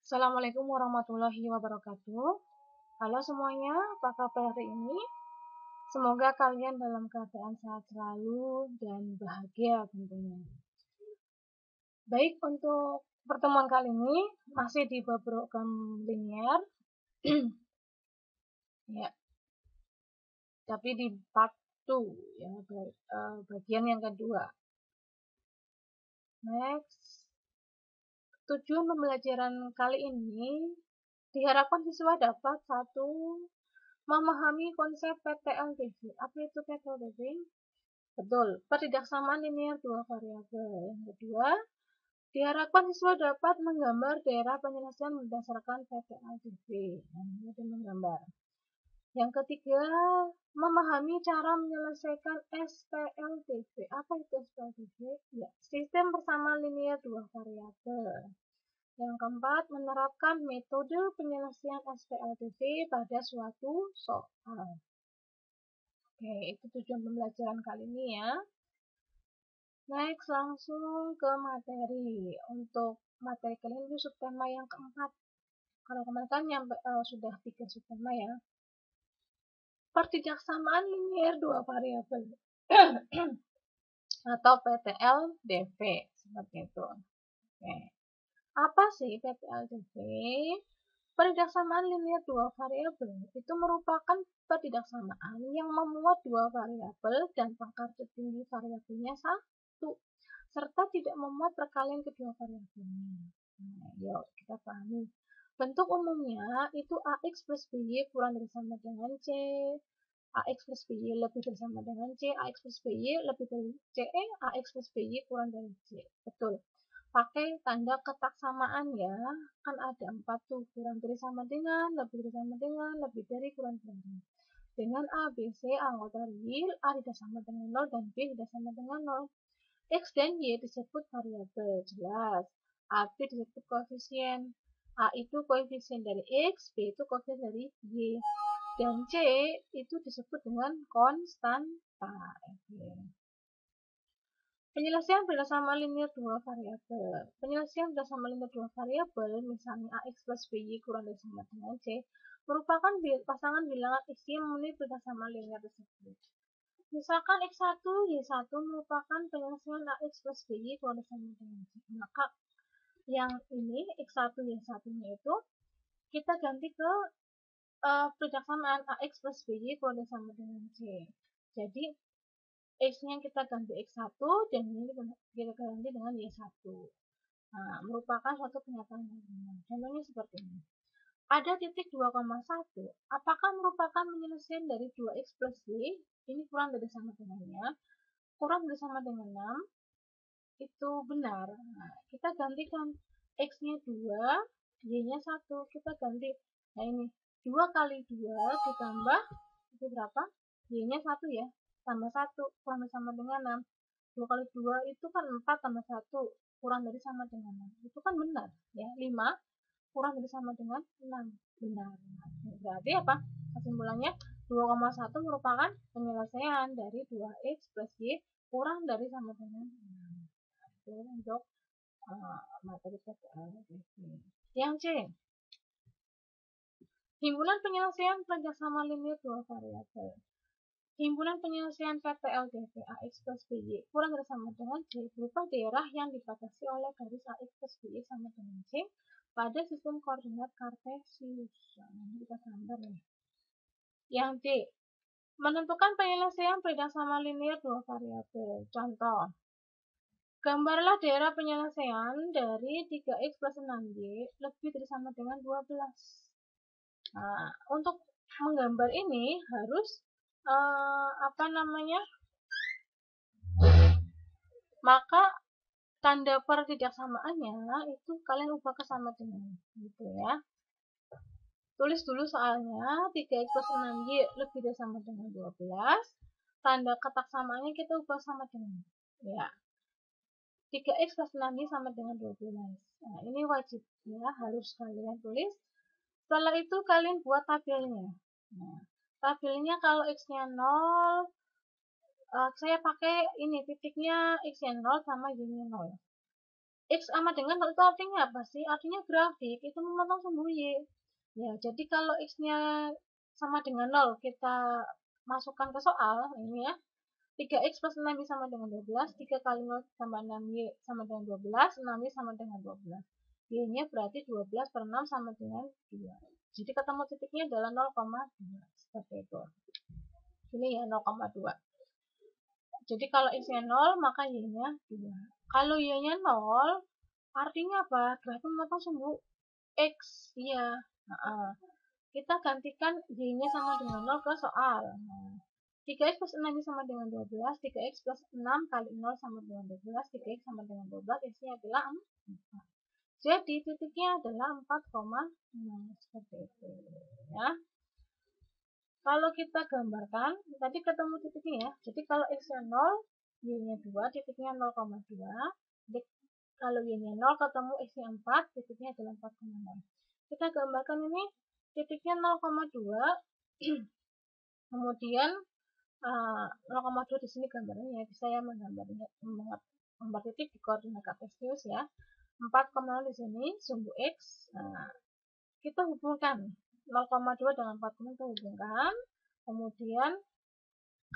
Assalamualaikum warahmatullahi wabarakatuh. Halo semuanya, apa kabar hari ini? Semoga kalian dalam keadaan sehat selalu dan bahagia tentunya. Baik, untuk pertemuan kali ini masih di bab program linear. Ya, tapi di part 2 ya, bagian yang kedua. Next. Tujuan pembelajaran kali ini diharapkan siswa dapat memahami konsep PTLDV. Apa itu PTLDV? Betul, pertidaksamaan linear dua variabel. Yang kedua, diharapkan siswa dapat menggambar daerah penyelesaian berdasarkan PTLDV. Ini menggambar. Yang ketiga, memahami cara menyelesaikan SPLDV. Apa itu SPLDV? Ya, sistem persamaan linear dua variabel. Yang keempat, menerapkan metode penyelesaian SPLDV pada suatu soal. Oke, itu tujuan pembelajaran kali ini ya. Next, langsung ke materi. Untuk materi kali ini subtema yang keempat. Kalau kemarin kan sudah 3 subtema ya. Pertidaksamaan linear dua variabel atau PTLDV seperti itu. Oke. Apa sih PTLDV? Pertidaksamaan linear dua variabel itu merupakan pertidaksamaan yang memuat dua variabel dan pangkat tertinggi variabelnya satu, serta tidak memuat perkalian kedua variabelnya. Nah, yuk kita pahami. Bentuk umumnya itu AX plus BY kurang dari sama dengan C, AX plus BY lebih dari sama dengan C, AX plus BY lebih dari CE, AX plus BY kurang dari C. Betul. Pakai tanda ketaksamaan ya, kan ada 4 tuh, kurang dari sama dengan, lebih dari sama dengan, lebih dari kurang dari. Dengan A, B, C anggota real, A tidak sama dengan 0 dan B tidak sama dengan 0. X dan Y disebut variabel, jelas. A, B disebut koefisien. A itu koefisien dari X, B itu koefisien dari Y. Dan C itu disebut dengan konstanta. Penyelesaian berdasarkan linear dua variabel. Penyelesaian berdasarkan linear dua variabel, misalnya AX plus BY kurang dari sama dengan C, merupakan pasangan bilangan X Y memenuhi berdasarkan linear tersebut. Misalkan X1, Y1 merupakan penyelesaian AX plus BY kurang dari sama dengan C. Maka yang ini X1, Y1-nya itu kita ganti ke persamaan AX plus BY kurang dari sama dengan C. Jadi X-nya kita ganti X1 dan ini kita ganti dengan Y1. Nah, merupakan suatu kenyataan yang benar. Contohnya seperti ini. Ada titik 2,1. Apakah merupakan penyelesaian dari 2X plus Y? Ini kurang dari sama dengannya. Kurang dari sama dengan 6. Itu benar. Nah, kita gantikan X-nya 2, Y-nya 1. Kita ganti. Nah, ini 2 kali 2 ditambah itu berapa? Y-nya 1 ya. Tambah 1 kurang dari sama dengan 6. 2 kali 2 itu kan 4 tambah 1 kurang dari sama dengan 6. Itu kan benar ya. 5 kurang dari sama dengan 6. Benar. Berarti apa? Kesimpulannya 2,1 merupakan penyelesaian dari 2x plus y kurang dari sama dengan 6. Itu untuk materi PTL. Yang C. Himpunan penyelesaian kerjasama linear dua variabel. Himpunan penyelesaian PTLDV AX plus BY kurang dari sama dengan C berupa daerah yang dibatasi oleh garis AX plus BY sama dengan C pada sistem koordinat kartesius. Ini kita gambar ya. Yang D. Menentukan penyelesaian berdasarkan linear dua variabel. Contoh. Gambarlah daerah penyelesaian dari 3x plus 6y lebih dari sama dengan 12. Nah, untuk menggambar ini harus maka tanda pertidaksamaannya itu kalian ubah ke sama dengan gitu ya. Tulis dulu soalnya 3x plus 6y lebih dari sama dengan 12. Tanda ketaksamaannya kita ubah sama dengan ya. 3x plus 6y sama dengan 12. Nah, ini wajib ya, harus kalian tulis. Setelah itu kalian buat tabelnya. Nah, tabelnya kalau x-nya 0, saya pakai ini titiknya x-nya 0 sama y-nya 0. X sama dengan 0 itu artinya apa sih? Artinya grafik itu memotong sumbu Y. Ya, jadi kalau X-nya sama dengan 0, kita masukkan ke soal, ini ya. 3X plus 6Y sama dengan 12, 3 kali 0 tambah 6Y sama dengan 12, 6Y sama dengan 12. Y-nya berarti 12 per 6 sama dengan 2. Jadi ketemu titiknya adalah 0,2. Seperti itu. Ini ya 0,2. Jadi kalau X-nya 0, maka Y-nya 2. Kalau Y-nya 0, artinya apa? Berarti memotong sumbu X. Iya. Nah, kita gantikan Y-nya sama dengan 0 ke soal. Nah, 3x plus 6 sama dengan 12, 3x plus 6 kali 0 sama dengan 12, 3x sama dengan 12, X-nya adalah 4. Jadi titiknya adalah 4,0, seperti itu. Ya. Kalau kita gambarkan, tadi ketemu titiknya ya. Jadi kalau X-nya 0, Y-nya 2, titiknya 0,2. Jadi kalau Y-nya 0, ketemu X-nya 4, titiknya adalah 4,0. Kita gambarkan ini titiknya 0,2, kemudian 0,2 di sini gambarnya, bisa ya menggambarnya, membuat titik di koordinat kartesius ya. 4,0 di sini sumbu X. Nah, kita hubungkan 0,2 dengan 4,0 kita hubungkan. Kemudian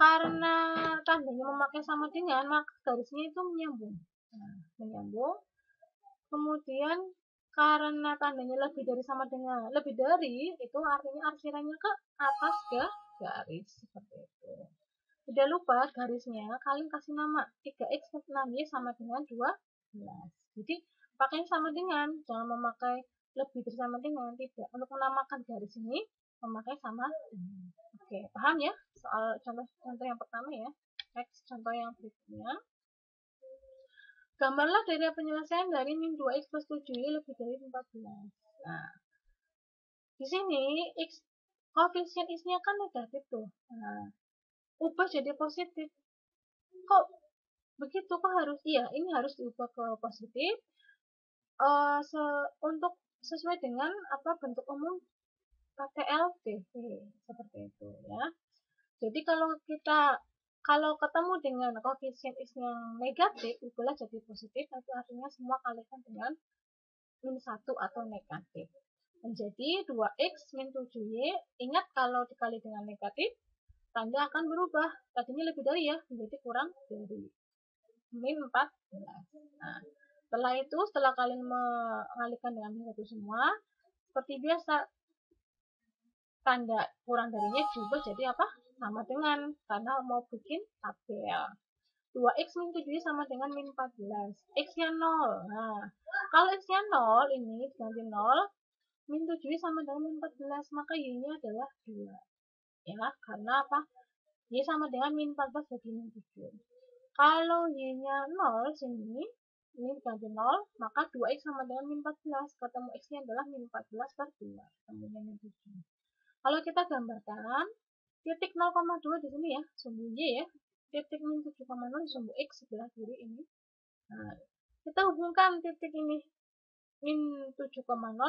karena tandanya memakai sama dengan, maka garisnya itu menyambung. Nah, menyambung. Kemudian karena tandanya lebih dari sama dengan, lebih dari itu artinya arsirannya ke atas ke garis seperti itu. Tidak lupa garisnya kalian kasih nama 3x plus 6y sama dengan 12. Jadi pakainya sama dengan, jangan memakai lebih dari sama dengan, tidak. Untuk menamakan garis ini memakai sama dengan. Oke, paham ya? Soal contoh yang pertama ya. Next contoh yang berikutnya. Gambarlah dari penyelesaian dari min 2x plus 7y lebih dari 14. Nah, di sini x koefisien x-nya kan negatif tuh. Nah, ubah jadi positif. Kok begitu? Kok harus? Iya, ini harus diubah ke positif untuk sesuai dengan apa bentuk umum PTLDV seperti itu ya. Jadi kalau ketemu dengan koefisien x yang negatif, ubahlah jadi positif, itu artinya semua kalikan dengan min 1 atau negatif. Menjadi 2x min 7y, ingat kalau dikali dengan negatif, tanda akan berubah. Tadinya lebih dari ya, menjadi kurang dari min 14. Nah, setelah kalian mengalihkan dengan min 1 semua, seperti biasa, tanda kurang darinya diubah jadi apa? Sama dengan, karena mau bikin tabel. 2x min 7y sama dengan min 14. X-nya 0. Nah, kalau X-nya 0, ini diganti 0, min 7y sama dengan min 14, maka Y-nya adalah 2. Ya, karena apa? Y sama dengan min 14 jadi min 7. Kalau Y-nya 0, sini, ini diganti 0, maka 2x sama dengan min 14. Ketemu X-nya adalah min 14 per 2. Ketemunya min 7. Kalau kita gambarkan, titik 0,2 di sini ya, sumbu Y ya. Titik min 7,0 sumbu X sebelah kiri ini. Nah, kita hubungkan titik ini min 7,0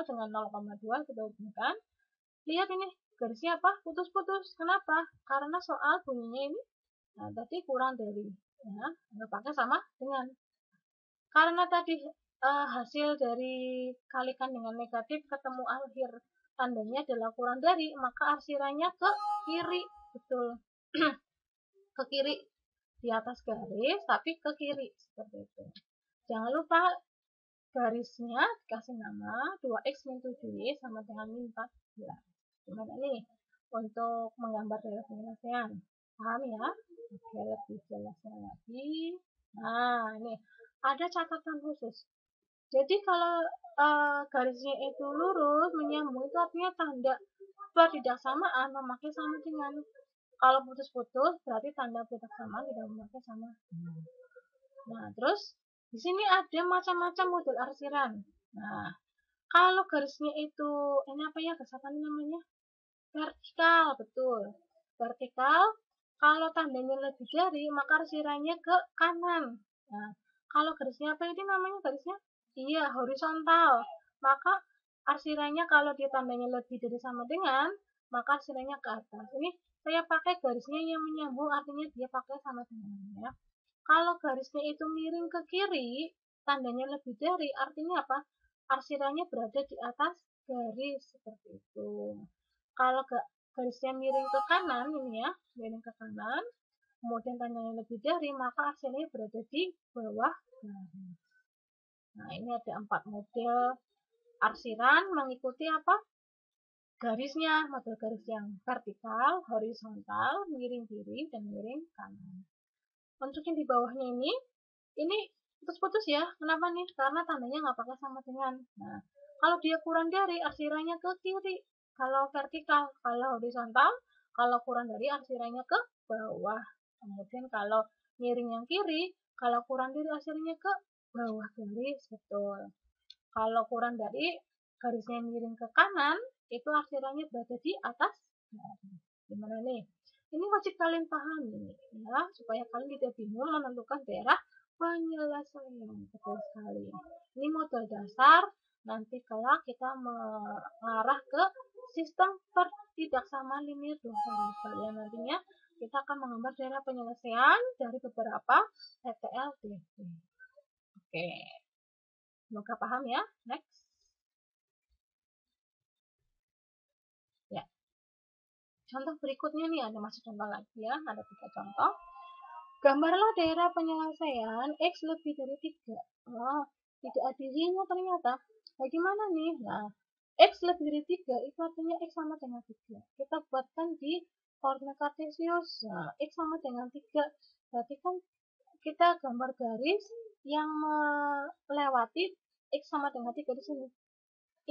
dengan 0,2, kita hubungkan. Lihat ini, garisnya apa? Putus-putus. Kenapa? Karena soal bunyinya ini, nah tadi kurang dari. Ya, nggak pakai sama dengan. Karena tadi hasil dari kalikan dengan negatif ketemu akhir tandanya adalah kurang dari, maka arsirannya ke kiri. Betul. Ke kiri di atas garis, tapi ke kiri. Seperti itu. Jangan lupa garisnya dikasih nama 2x min 7y sama dengan min 14. Gimana nih untuk menggambar dari penyelesaian? Paham ya? Oke, lebih jelasnya lagi. Nah, ini ada catatan khusus. Jadi kalau garisnya itu lurus menyambung, itu artinya tanda pertidaksamaan memakai sama dengan. Kalau putus-putus berarti tanda pertidaksamaan tidak memakai sama dengan. Nah, terus di sini ada macam-macam model arsiran. Nah, kalau garisnya itu ini apa ya, garis apa namanya? Vertikal, betul. Vertikal, kalau tandanya lebih dari, maka arsirannya ke kanan. Nah, kalau garisnya apa ini namanya garisnya? Iya, horizontal. Maka arsirannya kalau dia tandanya lebih dari sama dengan, maka arsirannya ke atas. Ini saya pakai garisnya yang menyambung, artinya dia pakai sama dengan ya. Kalau garisnya itu miring ke kiri, tandanya lebih dari artinya apa? Arsirannya berada di atas garis seperti itu. Kalau garisnya miring ke kanan ini ya, miring ke kanan, kemudian tandanya lebih dari, maka arsirannya berada di bawah garis. Nah, ini ada 4 model arsiran mengikuti apa? Garisnya, model garis yang vertikal, horizontal, miring kiri, dan miring kanan. Untuk yang di bawahnya ini putus-putus ya. Kenapa nih? Karena tandanya nggak pakai sama dengan. Nah, kalau dia kurang dari, arsirannya ke kiri. Kalau vertikal, kalau horizontal, kalau kurang dari, arsirannya ke bawah. Kemudian kalau miring yang kiri, kalau kurang dari, arsirannya ke bawah garis, betul. Kalau kurang dari, garisnya miring ke kanan, itu arsirannya berada di atas garis. Gimana nih? Ini wajib kalian pahami ya, supaya kalian tidak bingung menentukan daerah penyelesaian. Betul sekali. Ini model dasar, nanti kelak kita mengarah ke sistem tidak sama linear dua variabel. Yang nantinya kita akan menggambar daerah penyelesaian dari beberapa TTL-DV. Oke. Semoga paham ya. Next. Ya. Contoh berikutnya nih, ada masuk contoh lagi ya. Ada 3 contoh. Gambarlah daerah penyelesaian X lebih dari 3. Oh, tidak ada y-nya ternyata. Bagaimana nih? Nah, X lebih dari 3 itu artinya X sama dengan 3. Kita buatkan di koordinat kartesius. Nah, X sama dengan 3. Berarti kan kita gambar garis yang melewati X sama dengan 3 di sini.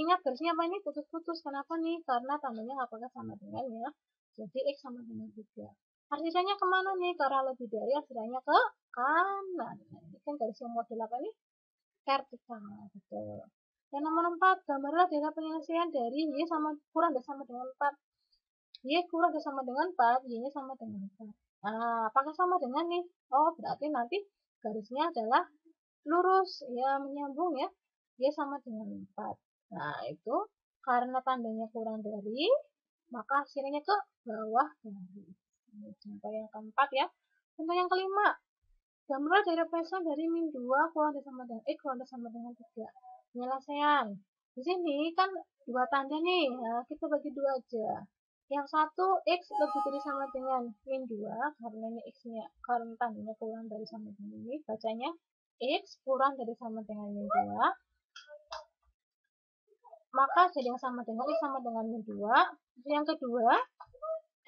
Ingat garisnya apa ini? Putus-putus. Kenapa nih? Karena tandanya nggak pakai sama dengan ya. Jadi X sama dengan 3. Arsirannya kemana nih? Karena lebih dari, arsirannya ke kanan. Nah, ini kan garis yang model apa nih? Vertikal. Betul. Yang nomor 4, gambarlah daerah penyelesaian dari Y sama kurang dan sama dengan 4. Y kurang dan sama dengan 4, Y-nya sama dengan 4. Nah, apakah sama dengan nih? Oh, berarti nanti garisnya adalah lurus. Ya, menyambung ya. Y sama dengan 4. Nah, itu karena tandanya kurang dari, maka hasilnya ke bawah garis. Contoh yang keempat ya. Contoh yang kelima. Gambar daerah penyelesaian dari min 2 kurang dari sama dengan X kurang dari sama dengan 3. Penyelesaian. Di sini kan dua tanda nih. Nah, kita bagi dua aja. Yang satu X lebih dari sama dengan min 2 karena ini X-nya karena tandanya kurang dari sama dengan ini. Bacanya X kurang dari sama dengan min 2. Maka jadi yang sama dengan X sama dengan min 2. Yang kedua,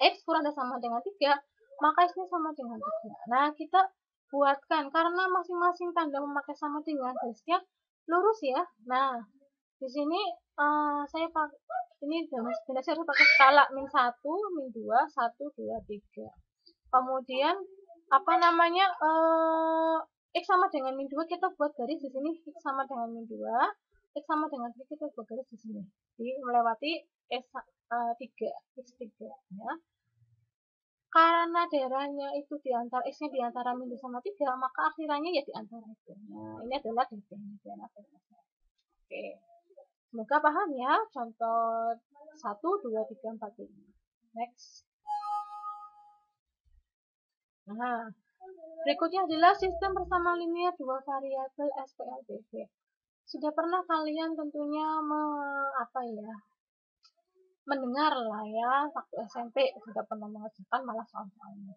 X kurang dan sama dengan 3, maka X-nya sama dengan 3. Nah, kita buatkan, karena masing-masing tanda memakai sama dengan, garisnya lurus ya. Nah, di sini saya pakai, ini jelas harus pakai skala min 1, min 2, 1, 2, 3. Kemudian, apa namanya, X sama dengan min 2, kita buat garis di sini, X sama dengan min 2, X sama dengan 3, kita buat garis di sini. Jadi, melewati X3, X3 ya. Karena daerahnya itu di antara X-nya di antara min 2 sama 3, maka akhirannya ya di antara itu. Nah, ini adalah definisi. Oke. Semoga paham ya. Contoh 1, 2, 3, 4, 5. Next. Nah, berikutnya adalah sistem bersama linear dua variabel SPLDV. Sudah pernah kalian tentunya mendengar lah ya, waktu SMP sudah pernah mengerjakan malah soal-soalnya.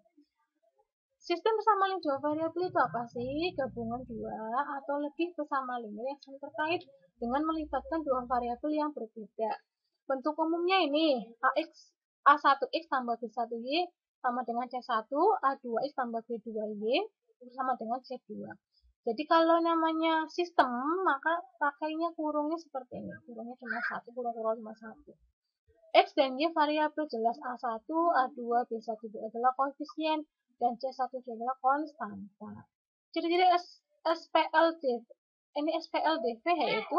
Sistem bersama linear dua variabel itu apa sih? Gabungan dua atau lebih bersama linear yang saling terkait dengan melibatkan dua variabel yang berbeda. Bentuk umumnya ini A1X tambah B1Y sama dengan C1, A2X tambah B2Y sama dengan C2. Jadi kalau namanya sistem, maka pakainya kurungnya seperti ini. Kurungnya cuma 1, kurung cuma 1. X dan Y variabel jelas A1, A2, B1, B adalah koefisien, dan C1 adalah konstanta. Ciri-ciri SPLDV, ini SPLDV yaitu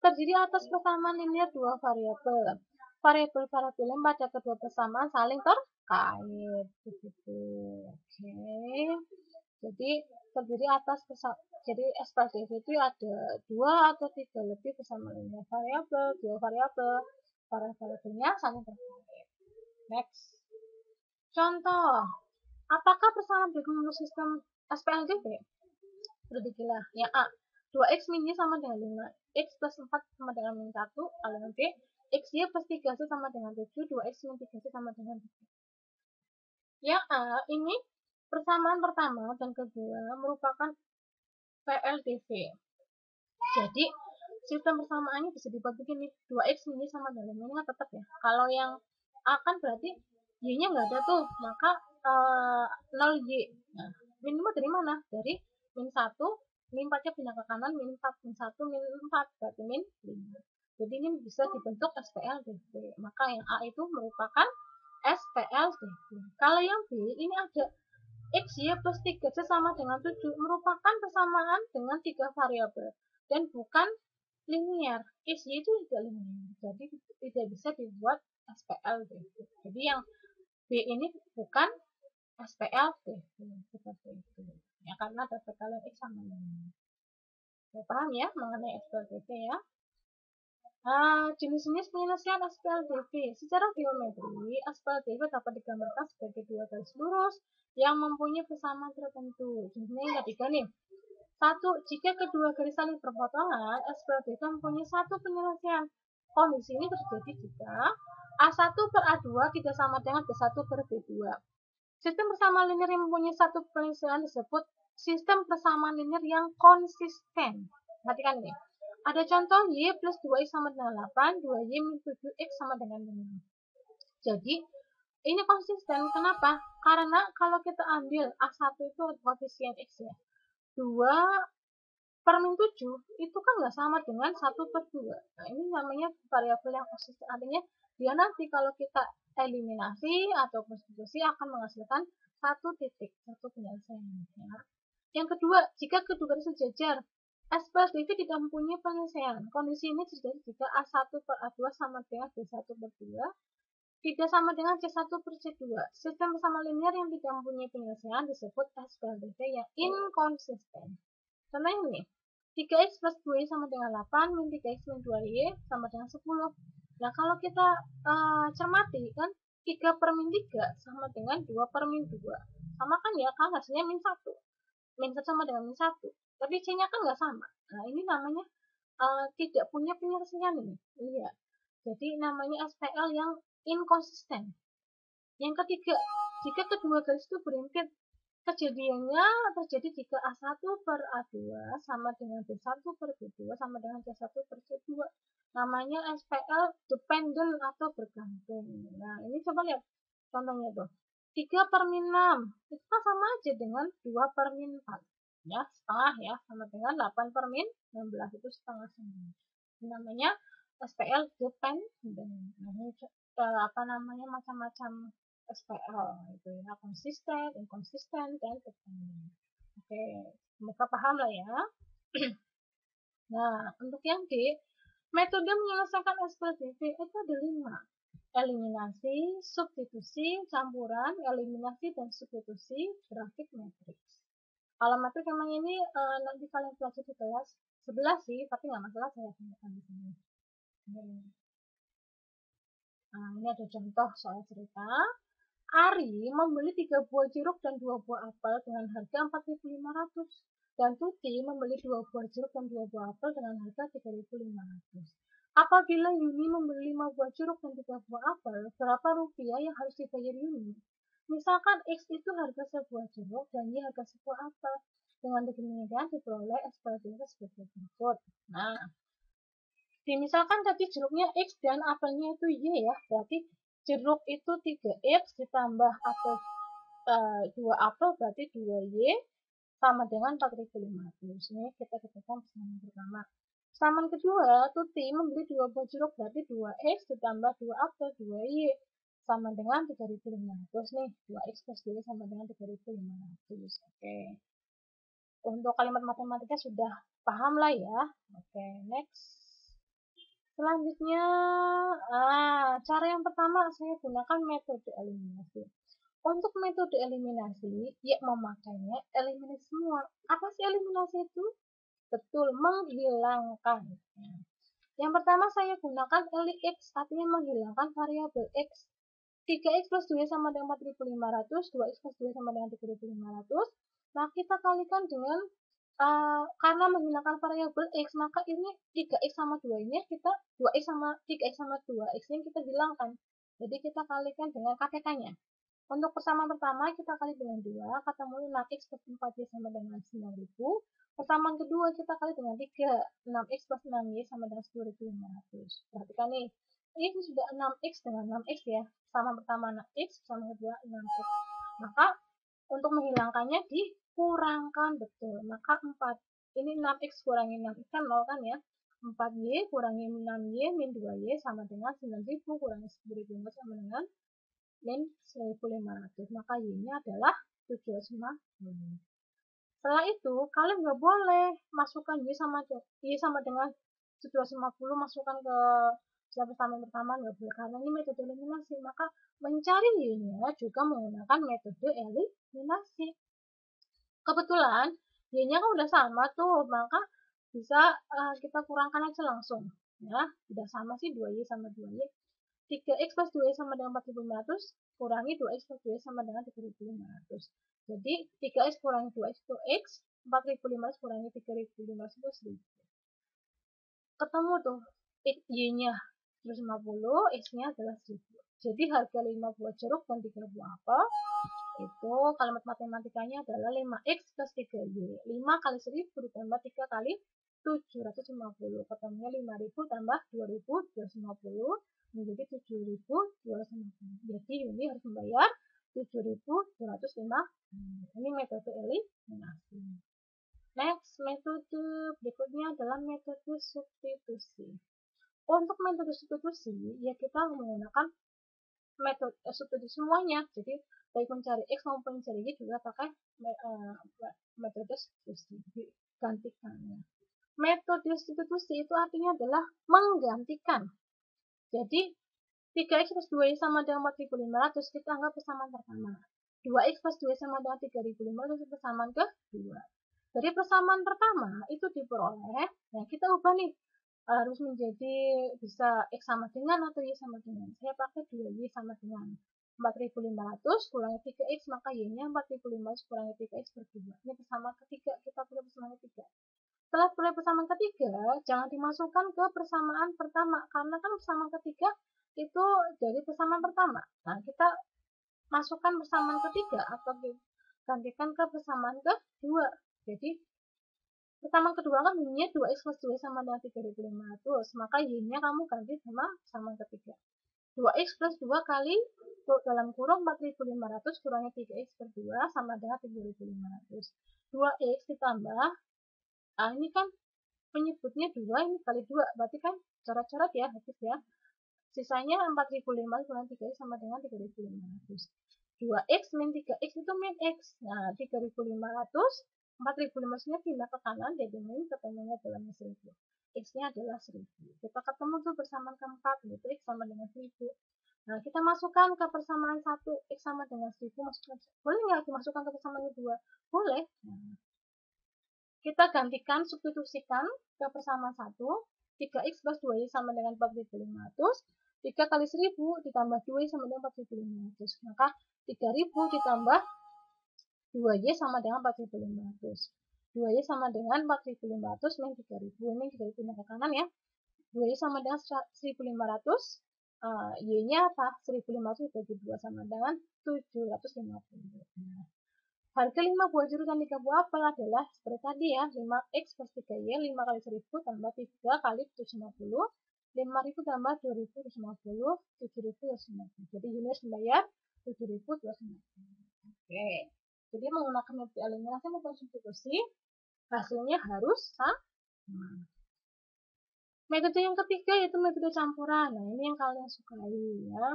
terdiri atas persamaan linear dua variabel. Variabel-variabel yang pada kedua persamaan saling terkait. Begitu. Oke. Jadi terdiri atas jadi SPLDV itu ada 2 atau 3 lebih persamaan linear variabel, dua variabel, variabelnya saling terkait. Next. Contoh. Apakah persamaan berikut menurut sistem SPLDV? Sudah dijelas. Ya A. 2x min y sama dengan 5, x plus 4 sama dengan min 1, kalian B, xy plus 3c sama dengan 7, 2x min 3c sama dengan 3. Yang A, ini persamaan pertama dan kedua merupakan PLDV. Jadi, sistem persamaannya bisa dibuat begini, 2x min y sama dengan 5, ini tetap ya. Kalau yang A kan berarti y-nya nggak ada tuh, maka 0y. Nah, minimum dari mana? Dari min 1, min 4-nya pindah ke kanan, min 4, min 1, min 4, berarti min 5. Jadi ini bisa dibentuk SPLDV. Maka yang A itu merupakan SPLDV. Kalau yang B, ini ada xy plus 3c sama dengan 7, merupakan persamaan dengan 3 variabel dan bukan linear. Xy itu tidak linear, jadi tidak bisa dibuat SPLDV. Jadi yang B ini bukan SPLDV seperti itu. Ya, karena ada perkalian X sama dengan. Ya, paham ya mengenai SPLDV ya? Jenis-jenis penyelesaian SPLDV. Secara geometri, SPLDV dapat digambarkan sebagai dua garis lurus yang mempunyai persamaan tertentu. Jenisnya yang ketiga nih. 1. Jika kedua garis saling berpotongan, SPLDV mempunyai satu penyelesaian. Kondisi ini terjadi jika A1 per A2 tidak sama dengan B1 per B2. Sistem persamaan linear yang mempunyai satu penyelesaian disebut sistem persamaan linear yang konsisten. Perhatikan ini. Ada contoh y plus 2x sama dengan 8, 2y min 7x sama dengan 5. Jadi, ini konsisten. Kenapa? Karena kalau kita ambil A1 itu koefisien x ya. 2 per min 7 itu kan nggak sama dengan 1 per 2. Nah, ini namanya variabel yang konsisten. Artinya, dia nanti kalau kita eliminasi atau substitusi akan menghasilkan satu titik, satu penyelesaian. Ya. Yang kedua, jika kedua garis sejajar, SPLDV tidak mempunyai penyelesaian. Kondisi ini terjadi jika A1 per A2 sama dengan B1 per 2, tidak sama dengan C1 per C2. Sistem persamaan linear yang tidak mempunyai penyelesaian disebut SPLDV yang inkonsisten. Contohnya ini, 3x plus 2y sama dengan 8, min 3x min 2y sama dengan 10. Nah, kalau kita cermati, kan 3 per min 3 sama dengan 2 per min 2. Sama kan ya, kan hasilnya min 1. Min 1 sama dengan min 1. Tapi C-nya kan nggak sama. Nah, ini namanya tidak punya penyelesaian ini. Iya. Jadi namanya SPL yang inkonsisten. Yang ketiga, jika kedua garis itu berimpit, kejadiannya terjadi jika A1 per A2 sama dengan B1 per B2 sama dengan C1 per C2. Namanya SPL dependent atau bergantung. Nah, ini coba lihat contohnya tuh. 3 per min 6 itu kan sama aja dengan 2 per min 4. Ya, setengah ya, sama dengan 8 per min 16 itu setengah sama. Ini namanya SPL dependent. Nah, ini macam-macam SPL itu ya, konsisten, inkonsisten, dan dependent. Oke, semoga paham lah ya. Nah, untuk yang D, metode menyelesaikan SPLDV itu ada 5. Eliminasi, substitusi, campuran, eliminasi, dan substitusi, grafik matriks. Kalau matriks memang ini nanti kalian pelajari di kelas 11 sih, tapi nggak masalah saya tunjukkan di sini. Nah, ini ada contoh soal cerita. Ari membeli 3 buah jeruk dan 2 buah apel dengan harga 4.500. Dan Tuti membeli 2 buah jeruk dan 2 buah apel dengan harga 3.500. Apabila Yuni membeli 5 buah jeruk dan 3 buah apel, berapa rupiah yang harus dibayar Yuni? Misalkan X itu harga sebuah jeruk dan Y harga sebuah apel. Dengan demikian diperoleh SPLDV sebagai berikut. Nah, misalkan tadi jeruknya X dan apelnya itu Y ya, berarti jeruk itu 3x ditambah apel 2 apel berarti 2y sama dengan 4.500. Ini kita ketikkan persamaan pertama. Persamaan kedua, Tuti membeli 2 buah jeruk berarti 2x ditambah 2 apel 2y sama dengan 3.500 nih. 2x plus 2y sama dengan 3.500. Oke. Untuk kalimat matematika sudah paham lah ya. Oke, next. Selanjutnya, cara yang pertama saya gunakan metode eliminasi. Untuk metode eliminasi, ya memakainya eliminasi semua. Apa sih eliminasi itu? Betul, menghilangkan. Yang pertama saya gunakan LX, artinya menghilangkan variabel X. 3x plus 2 sama dengan 4.500, 2x plus 2 sama dengan 3.500. Nah, kita kalikan dengan karena menghilangkan variabel X, maka ini 3X sama 2 ini kita 2X sama 3X sama 2X ini kita hilangkan. Jadi kita kalikan dengan KPK-nya. Untuk persamaan pertama kita kali dengan 2, ketemu 6X plus 4Y sama dengan 9.000. Persamaan kedua kita kali dengan 3, 6X plus 6Y sama dengan 10.500. Perhatikan nih, ini sudah 6X dengan 6X ya. Sama pertama 6X, sama kedua 6X. Maka untuk menghilangkannya dikurangkan, betul. Maka 4. Ini 6X kurangi 6X kan 0 kan ya. 4Y kurangi 6Y min 2Y sama dengan 9.000 kurangi 10.500 sama dengan min 1.500. Maka Y-nya adalah 750. Setelah itu, kalian nggak boleh masukkan Y sama dengan 750 masukkan ke persamaan pertama, nggak boleh, karena ini metode eliminasi. Maka mencari Y-nya juga menggunakan metode eliminasi. Kebetulan Y-nya kan udah sama tuh, maka bisa kita kurangkan aja langsung. Ya, udah sama sih 2Y sama 2Y. 3X plus 2Y sama dengan 4.500 kurangi 2X plus 2Y sama dengan 3.500. Jadi 3X kurangi 2X itu X, 4.500 kurangi 3.500 itu 1000. Ketemu tuh Y-nya 150, X-nya adalah 1000. Jadi harga 5 buah jeruk dan 3 buah apel itu kalimat matematikanya adalah 5X plus 3Y. 5 kali 1000 ditambah 3 kali 750. Ketemunya 5.000 tambah 2.250 menjadi 7.250. Jadi Yuni harus membayar 7.250. Ini metode eliminasi. Next, metode berikutnya adalah metode substitusi. Untuk metode substitusi, ya kita menggunakan metode substitusi semuanya. Jadi baik mencari X maupun mencari Y juga pakai metode substitusi, gantikannya. Metode substitusi itu artinya adalah menggantikan. Jadi 3X plus 2Y sama dengan 4.500 kita anggap persamaan pertama. 2X plus 2Y sama dengan 3.500 itu persamaan kedua. Dari persamaan pertama itu diperoleh, nah kita ubah nih, harus menjadi bisa X sama dengan atau Y sama dengan. Saya pakai 2Y sama dengan 4.500 kurangi 3X, maka Y-nya 4.500 kurangi 3X per 2. Ini persamaan ketiga, kita pilih persamaan ketiga. Setelah pilih persamaan ketiga, jangan dimasukkan ke persamaan pertama, karena kan persamaan ketiga itu dari persamaan pertama. Nah, kita masukkan persamaan ketiga atau gantikan ke persamaan kedua. Jadi, persamaan kedua kan Y-nya 2X plus 2 sama dengan 3.500, maka Y-nya kamu ganti sama persamaan ketiga. 2X plus 2 kali dalam kurung 4.500 kurangi 3X per 2 sama dengan 3.500. 2X ditambah, ini kan penyebutnya 2, ini kali 2, berarti kan coret-coret ya, habis ya. Sisanya 4.500 kurangi 3X sama dengan 3.500. 2X min 3X itu min X. Nah, 3.500, 4.500-nya pindah ke kanan, jadi min, ketemunya adalah 1.000. X-nya adalah 1.000. Kita ketemu tuh persamaan keempat, yaitu X sama dengan 1.000. Nah, kita masukkan ke persamaan 1, X sama dengan 1.000, masukkan. Boleh nggak dimasukkan ke persamaan kedua? Boleh. Nah, kita gantikan, substitusikan ke persamaan 1, 3X plus 2Y sama dengan 4.500, 3 kali 1000 ditambah 2Y sama dengan 4.500. Maka 3.000 ditambah 2Y sama dengan 4.500. 2Y sama dengan 4.500 min 3.000. Ini 3.000 pindah ke kanan ya. 2Y sama dengan 1.500. Y-nya apa? 1.500 bagi 2 sama dengan 750. Nah, harga 5 buah jeruk dan 3 buah apel adalah seperti tadi ya, 5X plus 3Y, 5 kali 1000 tambah 3 kali 750, 5.000 tambah 2.250, 7.250. Jadi Yuni harus membayar 7.250. Oke, jadi menggunakan metode eliminasi maupun substitusi, hasilnya harus sama. Metode yang ketiga yaitu metode campuran. Nah, ini yang kalian sukai ya.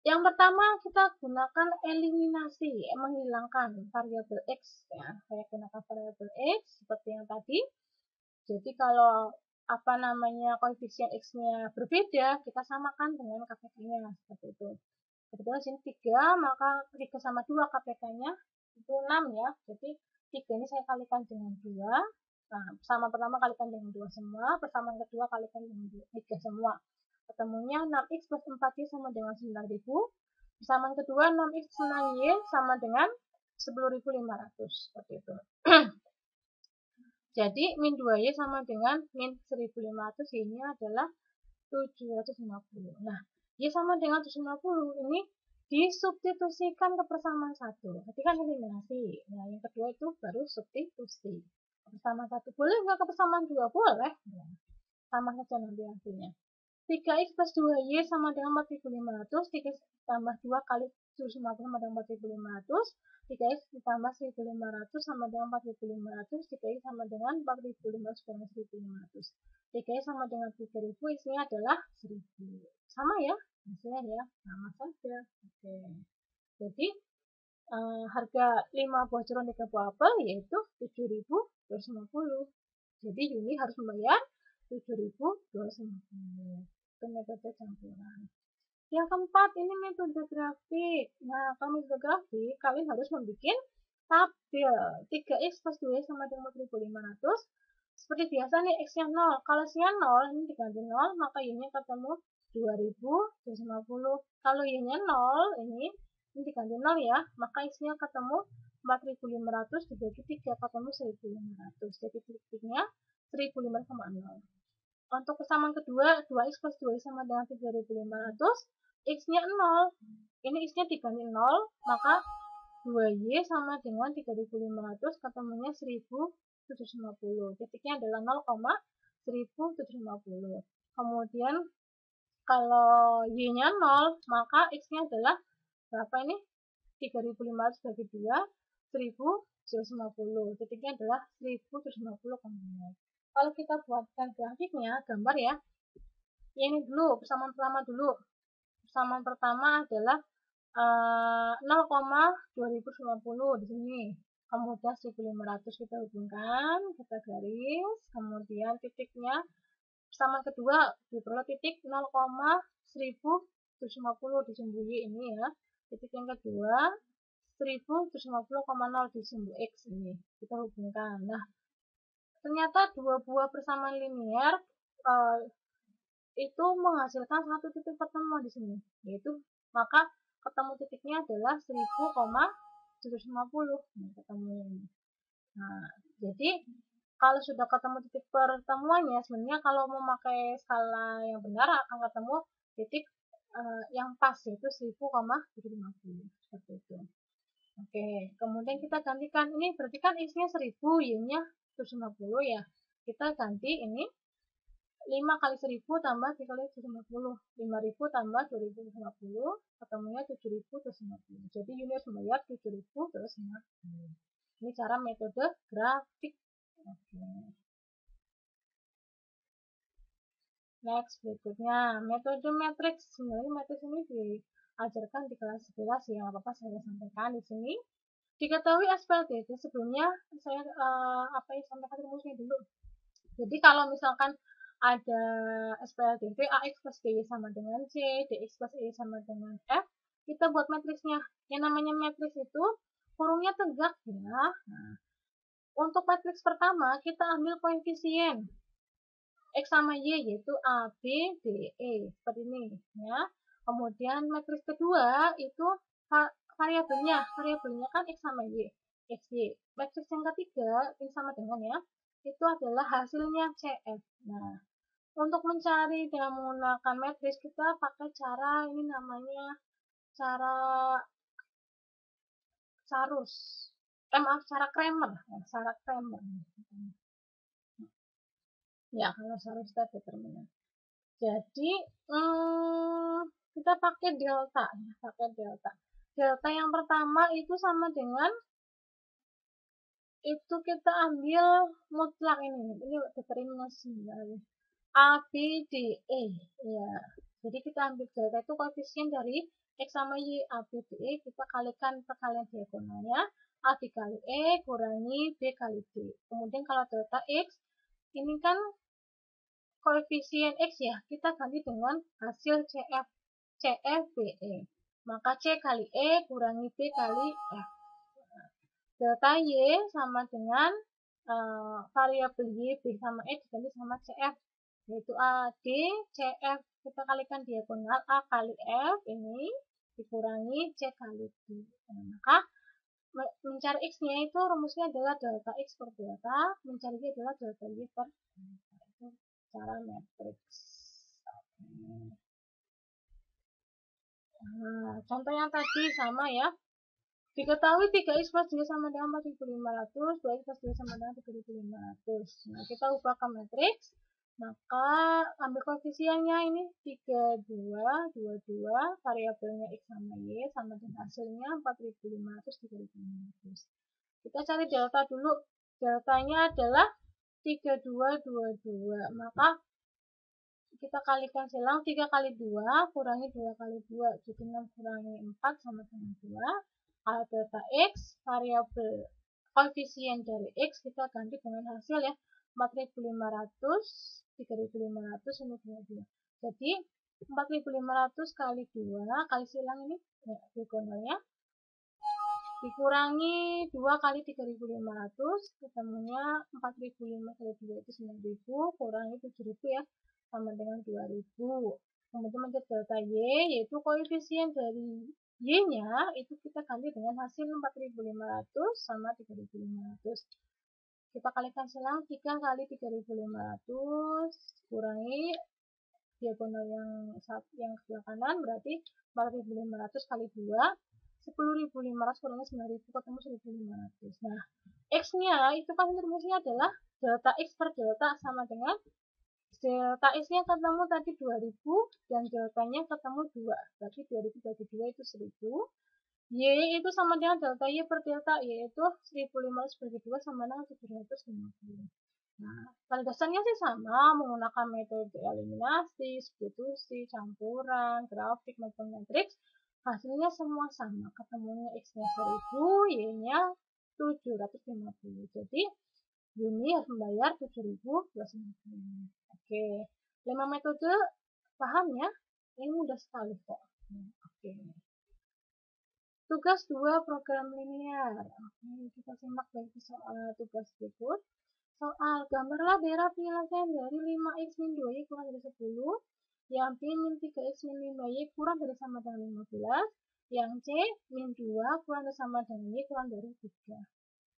Yang pertama kita gunakan eliminasi, menghilangkan variabel X ya. Saya gunakan variabel X seperti yang tadi. Jadi kalau koefisien X-nya berbeda, kita samakan dengan KPK-nya seperti itu. Kebetulan sini 3, maka 3 sama 2 KPK-nya itu 6 ya. Jadi 3 ini saya kalikan dengan 2. Nah, persamaan pertama kalikan dengan 2 semua, persamaan kedua kalikan dengan 3 semua. Ketemunya 6X plus 4Y sama dengan 9.000. Persamaan kedua 6X plus 9Y sama dengan 10.500. Seperti itu. Jadi min 2Y sama dengan min 1500, Y-nya adalah 750. Nah, Y sama dengan 750 ini disubstitusikan ke persamaan satu. Berarti kan eliminasi. Nah, yang kedua itu baru substitusi. Persamaan satu boleh nggak ke persamaan dua? Boleh. Nah, sama saja nanti hasilnya. 3x plus 2y sama dengan 4500, 3x tambah 2 kali 750 sama dengan 4500, 3x ditambah 1500 sama dengan 4500, 3x sama dengan 4500 kurang 1500. 3x sama dengan 3000, isinya adalah 1000. Sama ya hasilnya ya, sama saja. Oke. Jadi harga 5 buah jeruk 3 buah apel yaitu 7.250. Jadi Yuni harus membayar 7.250. Itu metode campuran. Yang keempat ini metode grafik. Nah, kalau metode grafik kalian harus membuat tabel 3x plus 2y sama dengan 1500. Seperti biasa nih x-nya 0. Kalau x-nya 0 ini diganti 0, maka y-nya ketemu 2050. Kalau y-nya 0 ini diganti 0 ya, maka x-nya ketemu 4500 dibagi 3 ketemu 1500. Jadi titiknya 1500,0. Untuk persamaan kedua, 2x plus 2y sama dengan 3500, x-nya 0. Ini x-nya diganti 0, maka 2y sama dengan 3500 ketemunya 1750. Titiknya adalah 0,1750. Kemudian kalau y-nya 0, maka x-nya adalah berapa ini? 3500 bagi 2, 1750. Titiknya adalah 1750,0. Kalau kita buatkan grafiknya, gambar ya. Ini dulu, persamaan pertama dulu. Persamaan pertama adalah 0,2050 di sini. Kemudian 1500 kita hubungkan, kita garis, kemudian titiknya persamaan kedua diperoleh titik 0,1750 di sumbu Y ini ya. Titik yang kedua 1750,0 di sumbu X ini. Kita hubungkan. Nah, ternyata dua buah persamaan linear itu menghasilkan satu titik pertemuan di sini, yaitu maka ketemu titiknya adalah 1000,750. Nah, ketemu ini. Nah, jadi kalau sudah ketemu titik pertemuannya, sebenarnya kalau memakai skala yang benar akan ketemu titik yang pas, yaitu 1000,750. Seperti itu. Oke, kemudian kita gantikan ini berarti kan x-nya 1000, y-nya 750 ya. Kita ganti ini 5 kali 1000 tambah 3 kali 750. 5000 tambah 2050 ketemunya 7050. Jadi Yuni harus membayar 7050. Ini cara metode grafik. Oke. Next berikutnya metode matriks. Sebenarnya matriks ini diajarkan di kelas 11 ya, apa-apa saya sampaikan di sini. Diketahui SPLDT sebelumnya saya sampaikan rumusnya dulu. Jadi kalau misalkan ada SPLDT AX plus BY sama dengan C, DX plus Y sama dengan F, kita buat matriksnya. Yang namanya matriks itu kurungnya tegak ya. Nah, untuk matriks pertama kita ambil koefisien X sama Y yaitu A, B, D, E seperti ini ya. Kemudian matriks kedua itu variabelnya kan X sama Y, X, Y. Matriks yang ketiga ini sama dengan ya, itu adalah hasilnya CF. Nah, untuk mencari dengan menggunakan matriks kita pakai cara ini namanya cara Charus. Maaf, cara Kramer. Cara Kramer. Ya, kalau Charus itu determinan. Jadi kita pakai delta. Delta yang pertama itu sama dengan itu kita ambil mutlak ini determinasi A, B, D, E ya. Jadi kita ambil delta itu koefisien dari X sama Y, A, B, D, E kita kalikan perkalian diagonalnya A dikali E kurangi B kali D. Kemudian kalau delta X ini kan koefisien X ya, kita ganti dengan hasil CF BE. Maka C kali E kurangi B kali F. Delta Y sama dengan variabel Y, B sama E diganti sama CF. Yaitu AD, CF kita kalikan diagonal A kali F ini dikurangi C kali D. Nah, maka mencari X-nya itu rumusnya adalah delta X per delta, mencari Y adalah delta Y per delta. Itu cara matriks. Nah, contoh yang tadi sama ya. Diketahui 3x plus 2 sama dengan 4500, 2x plus 2 sama dengan 3500. Nah, kita ubah ke matriks. Maka ambil koefisiennya ini 32, 22, variabelnya X sama Y, sama dengan hasilnya 4500, 3500. Kita cari delta dulu. Deltanya adalah 3222. Maka kita kalikan silang 3 kali 2 kurangi 2 kali 2. Jadi 6 kurangi 4 sama dengan 2. Kalau delta X, variabel koefisien dari X kita ganti dengan hasil ya. 4500, 3500, ini 22. Jadi 4500 kali 2 kali silang ini ya, diagonalnya dikurangi 2 kali 3500, ketemunya 4005 kali 2 itu 9000, kurangi 7000 ya, sama dengan 2000. Kemudian mencari delta Y, yaitu koefisien dari Y-nya, itu kita ganti dengan hasil 4500 sama 3500. Kita kalikan silang 3 kali 3500, kurangi diagonal yang sebelah kanan, berarti 4500 kali 2, 10.500 kurangi 9.000 ketemu 1.500. Nah, X-nya itu kan rumusnya adalah delta X per delta sama dengan delta X-nya ketemu tadi 2000 dan deltanya ketemu 2. Berarti 2000 bagi 2 itu 1000. Y itu sama dengan delta Y per delta, yaitu 1500 bagi 2 sama dengan 750. Nah, pada dasarnya sih sama, menggunakan metode eliminasi, substitusi, campuran, grafik, maupun matriks. Hasilnya semua sama, ketemunya X-nya 1000, Y-nya 750. Jadi, Yuni harus membayar 7.250. Oke, 5 metode, paham ya? Ini mudah sekali kok. Oke. Tugas 2 program linear. Oke, kita simak dari soal tugas berikut. Soal, gambarlah daerah penyelesaian dari 5x min 2y kurang dari 10, yang B min 3x min 5y kurang dari sama dengan 15, yang C min 2 kurang dari sama dengan y kurang dari 3.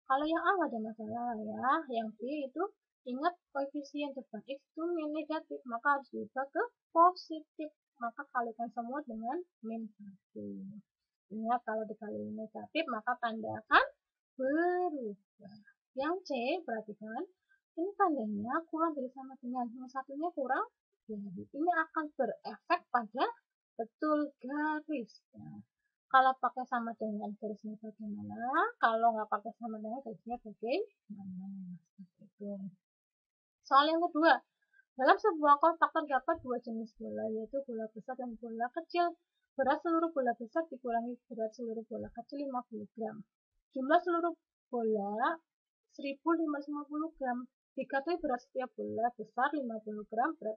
Kalau yang A nggak ada masalah ya, yang B itu ingat koefisien depan x itu min negatif, maka harus diubah ke positif, maka kalikan semua dengan min 1. Ingat kalau dikali negatif maka tanda akan berubah. Yang C, perhatikan, ini tandanya kurang dari sama dengan yang satunya kurang dari. Ini akan berefek pada betul garis. Ya. Kalau pakai sama dengan garisnya bagaimana? Kalau nggak pakai sama dengan garisnya bagaimana? Seperti itu. Soal yang kedua, dalam sebuah kotak terdapat dua jenis bola, yaitu bola besar dan bola kecil. Berat seluruh bola besar dikurangi berat seluruh bola kecil 50 gram. Jumlah seluruh bola 1550 gram. Diketahui berat setiap bola besar 50 gram, berat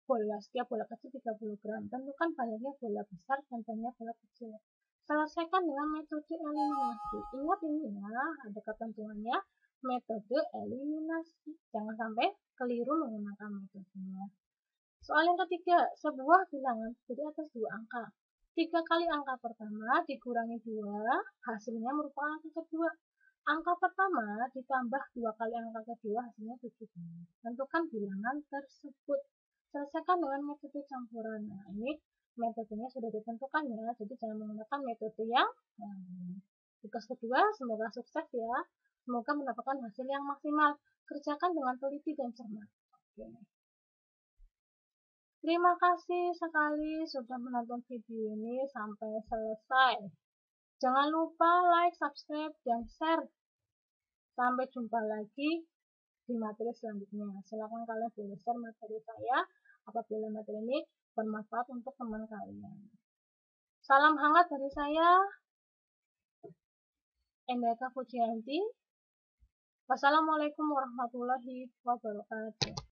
bola setiap bola kecil 30 gram. Tentukan banyaknya bola besar dan banyak bola kecil. Selesaikan dengan metode eliminasi. Ingat ini ya, ada ketentuannya, metode eliminasi. Jangan sampai keliru menggunakan metodenya. Soal yang ketiga, sebuah bilangan terdiri atas dua angka. 3 kali angka pertama dikurangi 2, hasilnya merupakan angka kedua. Angka pertama ditambah 2 kali angka kedua, hasilnya 17. Tentukan bilangan tersebut. Selesaikan dengan metode campuran. Nah, ini metodenya sudah ditentukan ya, jadi jangan menggunakan metode yang lain. Tugas kedua, semoga sukses ya. Semoga mendapatkan hasil yang maksimal. Kerjakan dengan teliti dan cermat. Oke. Terima kasih sekali sudah menonton video ini sampai selesai. Jangan lupa like, subscribe, dan share. Sampai jumpa lagi di materi selanjutnya. Silakan kalian boleh share materi saya apabila materi ini bermanfaat untuk teman kalian. Salam hangat dari saya, Endeka Fujianti. Wassalamualaikum warahmatullahi wabarakatuh.